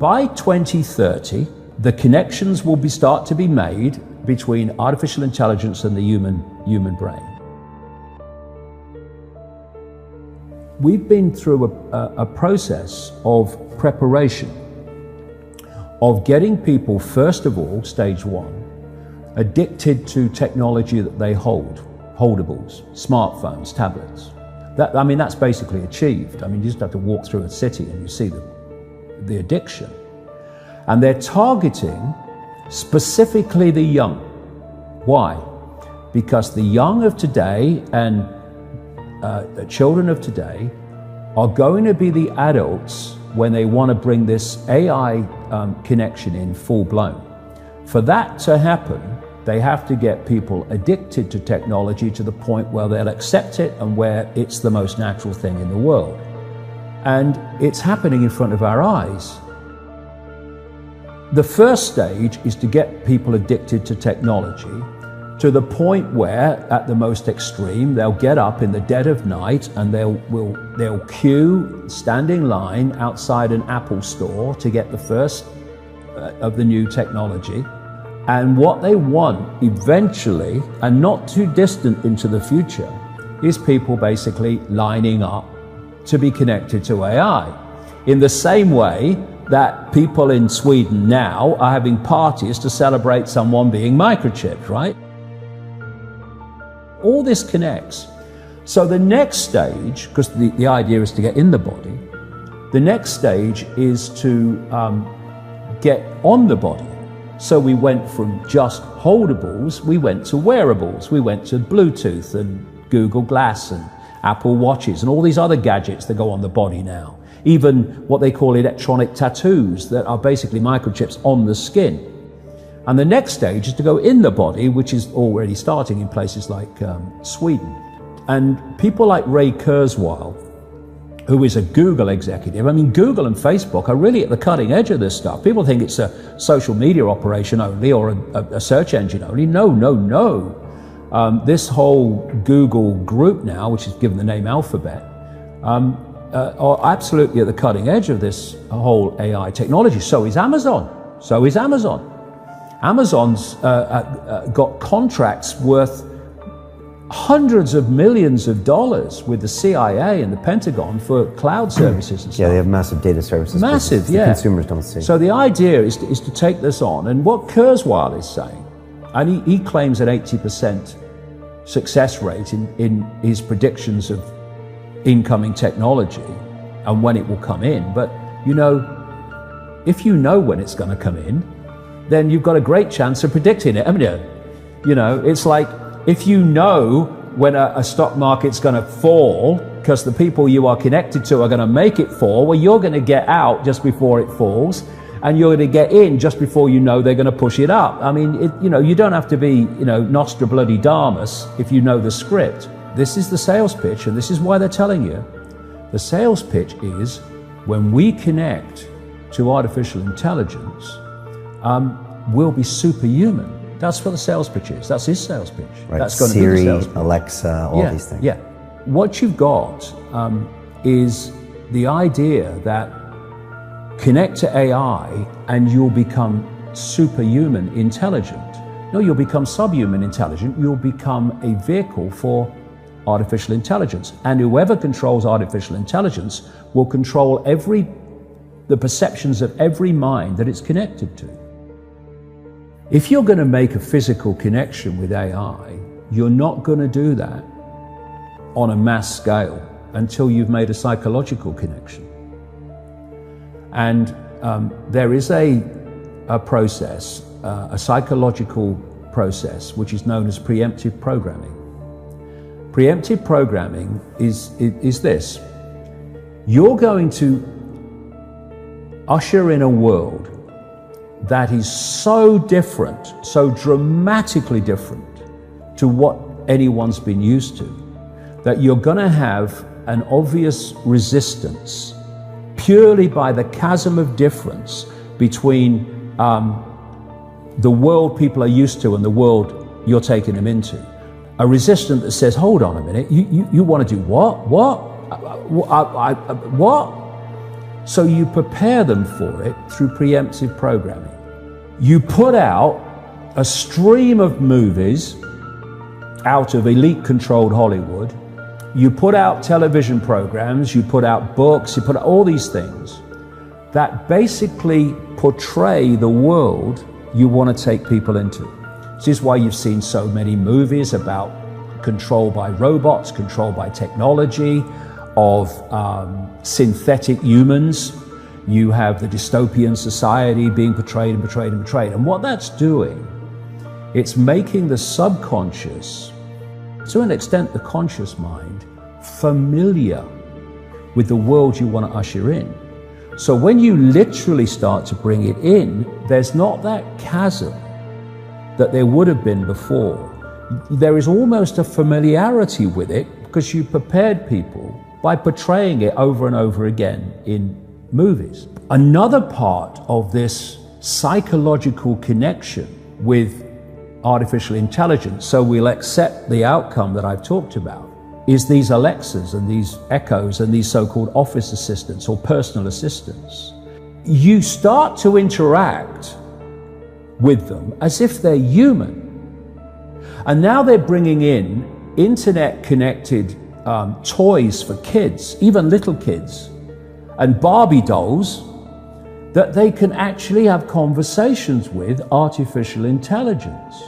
by 2030, the connections will start to be made between artificial intelligence and the human brain. We've been through a process of preparation, of getting people, first of all, stage one, addicted to technology that they hold, holdables, smartphones, tablets. That's basically achieved. You just have to walk through a city and you see the addiction. And they're targeting specifically the young. Why? Because the young of today and the children of today are going to be the adults when they want to bring this AI connection in full blown. For that to happen, they have to get people addicted to technology to the point where they'll accept it and where it's the most natural thing in the world. And it's happening in front of our eyes. The first stage is to get people addicted to technology to the point where, at the most extreme, they'll get up in the dead of night and they'll queue, stand in line outside an Apple store to get the first of the new technology. And what they want eventually, and not too distant into the future, is people basically lining up to be connected to AI. In the same way that people in Sweden now are having parties to celebrate someone being microchipped, right? All this connects. So the next stage, because the idea is to get in the body, the next stage is to get on the body. So we went from just holdables, we went to wearables, we went to Bluetooth and Google Glass and Apple Watches and all these other gadgets that go on the body now. Even what they call electronic tattoos that are basically microchips on the skin. And the next stage is to go in the body, which is already starting in places like Sweden. And people like Ray Kurzweil, who is a Google executive, Google and Facebook are really at the cutting edge of this stuff. People think it's a social media operation only or a search engine only. No. This whole Google group now, which is given the name Alphabet, are absolutely at the cutting edge of this whole AI technology. So is Amazon. Amazon's got contracts worth hundreds of millions of dollars with the CIA and the Pentagon for cloud services and stuff. Yeah, they have massive data services. Massive, yeah. The consumers don't see. So the idea is to take this on. And what Kurzweil is saying, and he claims an 80% success rate in his predictions of incoming technology and when it will come in. But, if you know when it's going to come in, then you've got a great chance of predicting it, haven't you? It's like if you know when a stock market's going to fall because the people you are connected to are going to make it fall, well, you're going to get out just before it falls and you're going to get in just before you know they're going to push it up. You don't have to be, Nostra bloody Damus if you know the script. This is the sales pitch, and this is why they're telling you. The sales pitch is when we connect to artificial intelligence, we'll be superhuman. That's what the sales pitch is. That's his sales pitch. Right. That's going Siri, to be the sales pitch. Alexa, all these things. Yeah. What you've got is the idea that connect to AI and you'll become superhuman intelligent. No, you'll become subhuman intelligent. You'll become a vehicle for artificial intelligence. And whoever controls artificial intelligence will control the perceptions of every mind that it's connected to. If you're going to make a physical connection with AI, you're not going to do that on a mass scale until you've made a psychological connection. And there is a process, a psychological process, which is known as preemptive programming. Preemptive programming is this. You're going to usher in a world that is so different, so dramatically different to what anyone's been used to, that you're going to have an obvious resistance purely by the chasm of difference between the world people are used to and the world you're taking them into. A resistance that says, hold on a minute, you want to do what? What? So you prepare them for it through preemptive programming. You put out a stream of movies out of elite-controlled Hollywood. You put out television programs, you put out books, you put out all these things that basically portray the world you want to take people into. This is why you've seen so many movies about control by robots, control by technology, of synthetic humans. You have the dystopian society being portrayed and portrayed and portrayed. And what that's doing, it's making the subconscious, to an extent the conscious mind, familiar with the world you want to usher in. So when you literally start to bring it in, there's not that chasm that there would have been before. There is almost a familiarity with it because you prepared people by portraying it over and over again in movies. Another part of this psychological connection with artificial intelligence, so we'll accept the outcome that I've talked about, is these Alexas and these Echoes and these so-called office assistants or personal assistants. You start to interact with them as if they're human. And now they're bringing in internet-connected toys for kids, even little kids, and Barbie dolls that they can actually have conversations with artificial intelligence.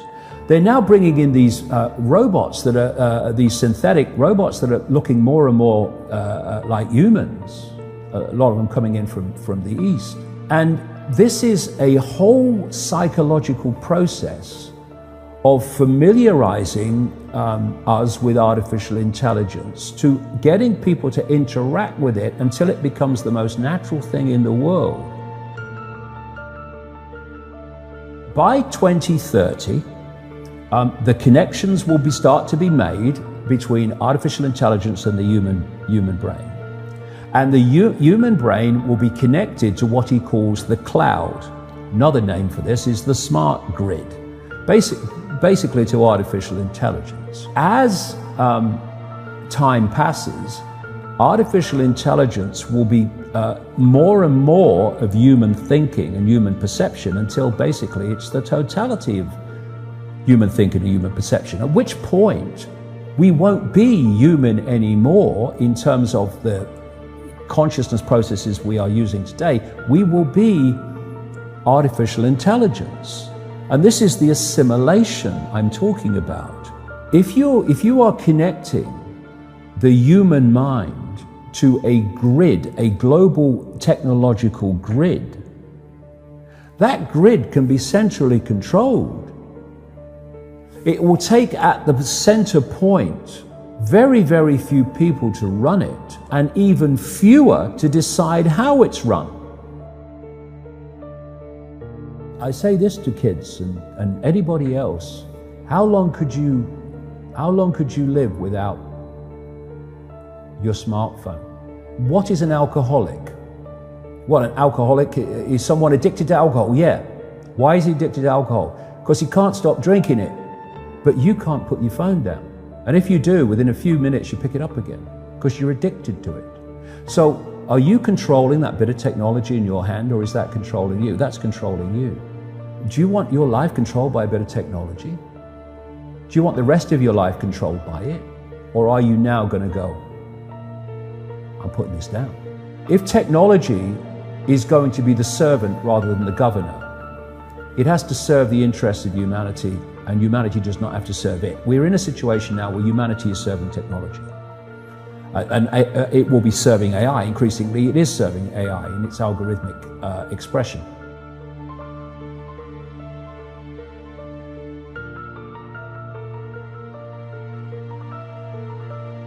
They're now bringing in these robots that are, these synthetic robots that are looking more and more like humans, a lot of them coming in from the East. And this is a whole psychological process of familiarizing us with artificial intelligence, to getting people to interact with it until it becomes the most natural thing in the world. By 2030, the connections will start to be made between artificial intelligence and the human brain. And the human brain will be connected to what he calls the cloud. Another name for this is the smart grid, basically to artificial intelligence. As time passes, artificial intelligence will be more and more of human thinking and human perception until basically it's the totality of human thinking and human perception, at which point we won't be human anymore in terms of the consciousness processes we are using today. We will be artificial intelligence. And this is the assimilation I'm talking about. If you are connecting the human mind to a grid, a global technological grid, that grid can be centrally controlled. It will take at the center point very, very few people to run it, and even fewer to decide how it's run. I say this to kids and anybody else: how long could you live without your smartphone? What is an alcoholic? What, an alcoholic is someone addicted to alcohol? Yeah. Why is he addicted to alcohol? Because he can't stop drinking it. But you can't put your phone down. And if you do, within a few minutes you pick it up again because you're addicted to it. So are you controlling that bit of technology in your hand, or is that controlling you? That's controlling you. Do you want your life controlled by a bit of technology? Do you want the rest of your life controlled by it? Or are you now going to go, I'm putting this down? If technology is going to be the servant rather than the governor, it has to serve the interests of humanity, and humanity does not have to serve it. We're in a situation now where humanity is serving technology. And it will be serving AI. Increasingly, it is serving AI in its algorithmic expression.